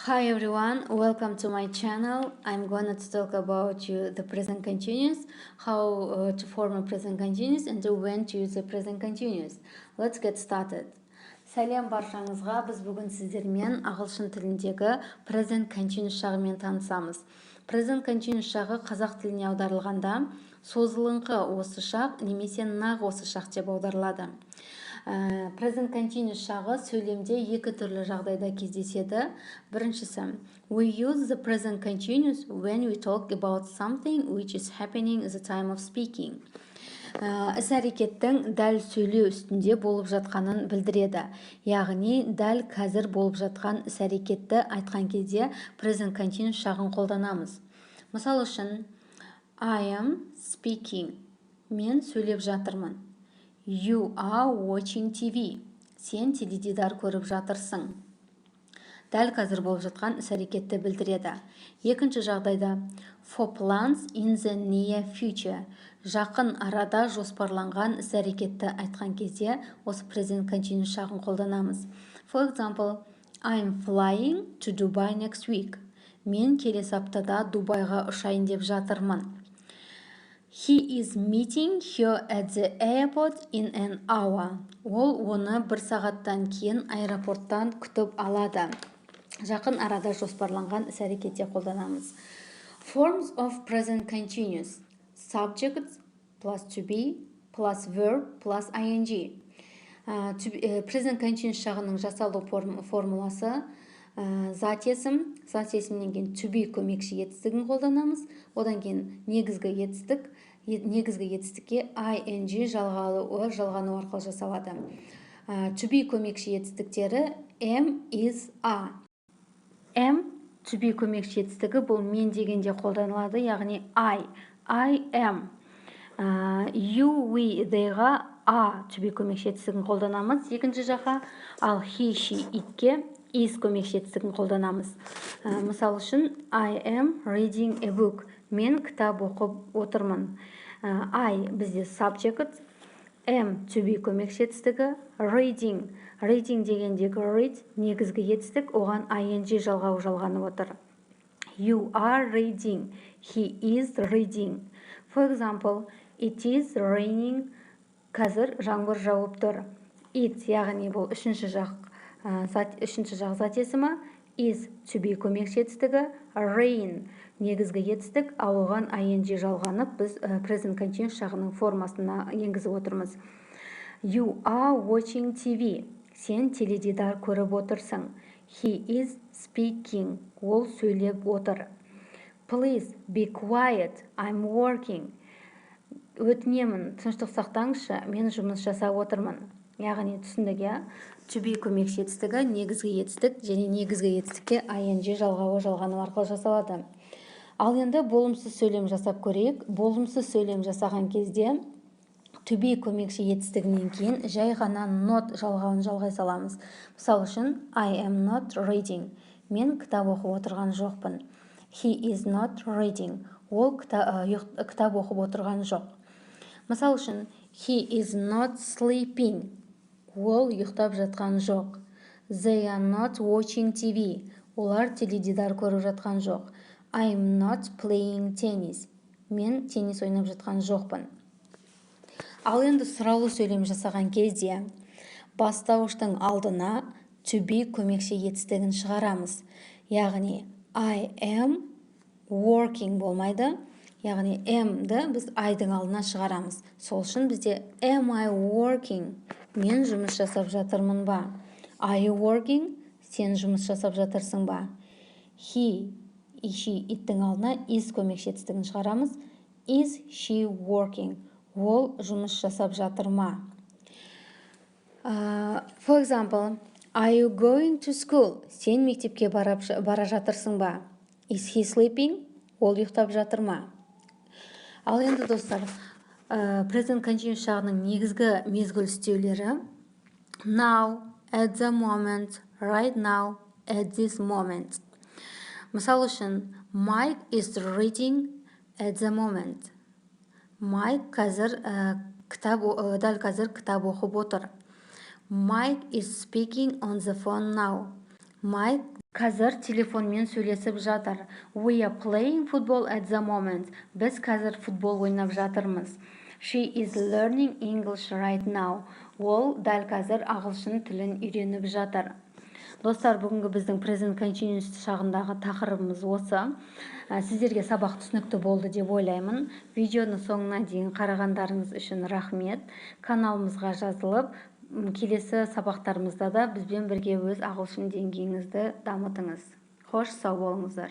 Hi everyone, welcome to my channel. I'm going to talk about the present continuous, how to form a present continuous and when to use the present continuous. Let's get started. Сәлем баршаңызға, біз бүгін сіздермен ағылшын тіліндегі present continuous жағымен танысамыз. Present continuous жағы қазақ тіліне аударылғанда созылыңқы осы шақ немесе нақ осы шақ деп аударылады. Present continuous жағы сөйлемде екі түрлі жағдайда кездеседі. Біріншісі, we use the present continuous when we talk about something which is happening at the time of speaking. Іс-әрекеттің дәл сөйлеу үстінде болып жатқанын білдіреді. Яғни, дәл қазір болып жатқан іс-әрекетті айтқан кезде present continuous жағын қолданамыз. Мысал үшін, I am speaking. Мен сөйлеп жатырмын. You are watching TV. Сен теледидар көріп жатырсың. Дәл қазір болып жатқан іс-әрекетті білдіреді. Екінші жағдайда, for plans in the near future. Жақын арада жоспарланған іс-әрекетті айтқан кезде осы present continuous жағын қолданамыз. For example, I'm flying to Dubai next week. Мен келесі аптада Дубайға ұшайын деп жатырмын. He is meeting her at the airport in an hour. Ол оны бір сағаттан кейін аэропорттан күтіп алады. Жақын арада жоспарланған іс-әрекетте қолданамыз. Forms of present continuous. Subject plus to be plus verb plus ing. Present continuous жағының жасалу формуласы зат есім, зат есімнен кейін to be көмекші етістігін қолданамыз. Одан кейін негізгі етістікке ing жалғану арқылы жасалады. To be көмекші етістіктері am, is, are. Am, to be көмекші етістігі бұл мен дегенде қолданылады, яғни I am. You, we, theyға are, to be көмекші етістігін қолданамыз. Екінші жаққа, ал he, she, itке is көмекші етістігін қолданамыз. Мысал үшін, I am reading a book. Мен кітап оқып отырмын. I бізде subject, am to be көмекші етістігі, reading дегендегі read негізгі етістік, оған ing жалғанып отыр. You are reading, he is reading. For example, it is raining, қазір жаңбыр жауып тұр. It, яғни бұл үшінші жақ зат есімі, is to be көмекші етістігі, rain негізгі етістік, ал оған ing жалғанып, біз present continuous жағының формасына енгізіп отырмыз. You are watching TV. Сен теледидар көріп отырсың. He is speaking. Ол сөйлеп отыр. Please be quiet. I'm working. Өтінемін, тыныштық сақтаңызшы, мен жұмыс жасап отырмын. Яғни түсіндік, to be көмекші етістігі, негізгі етістік және негізгі етістікке ing жалғану арқылы жасалады. Ал енді болымсыз сөйлем жасап көрейік. Болымсыз сөйлем жасаған кезде to be көмекші етістігінен кейін жай ғана not жалғауын жалғай саламыз. Мысал үшін, I am not reading. Мен кітап оқып отырған жоқпын. He is not reading. Ол кітап оқып отырған жоқ. Мысал үшін, he is not sleeping. Ол ұйықтап жатқан жоқ. They are not watching TV. Олар теледидар көріп жатқан жоқ. I am not playing tennis. Мен теннис ойнап жатқан жоқпын. Ал енді сұраулы сөйлем жасаған кезде бастауыштың алдына to be көмекші етістігін шығарамыз. Яғни I am working болмайды. Яғни am-ді біз I-дың алдына шығарамыз. Сол үшін бізде am I working? Мен жұмыс жасап жатырмын ба? Are you working? Сен жұмыс жасап жатырсың ба? He, she, иттің алдына is көмекші етістігін шығарамыз. Is she working? Ол жұмыс жасап жатыр ма? For example, are you going to school? Сен мектепке бара жатырсың ба? Is he sleeping? Ол ұйықтап жатыр ма? Ал енді достар, present continuous жағының негізгі мезгіл істеулері now, at the moment, right now, at this moment. Мысал үшін, Mike is reading at the moment. Mike дәл қазір кітап оқып отыр. Mike is speaking on the phone now. Mike Қазір телефонмен сөйлесіп жатыр. We are playing football at the moment. Біз қазір футбол ойнап жатырмыз. She is learning English right now. Ол дәл қазір ағылшын тілін үйреніп жатыр. Достар, бүгінгі біздің present continuous шағындағы тақырыбымыз осы. Сіздерге сабақ түсінікті болды деп ойлаймын. Видеоны соңына дейін қарағандарыңыз үшін рахмет. Каналымызға жазылып, келесі сабақтарымызда да бізбен бірге өз ағылшын деңгейіңізді дамытыңыз. Қош сау болыңыздар.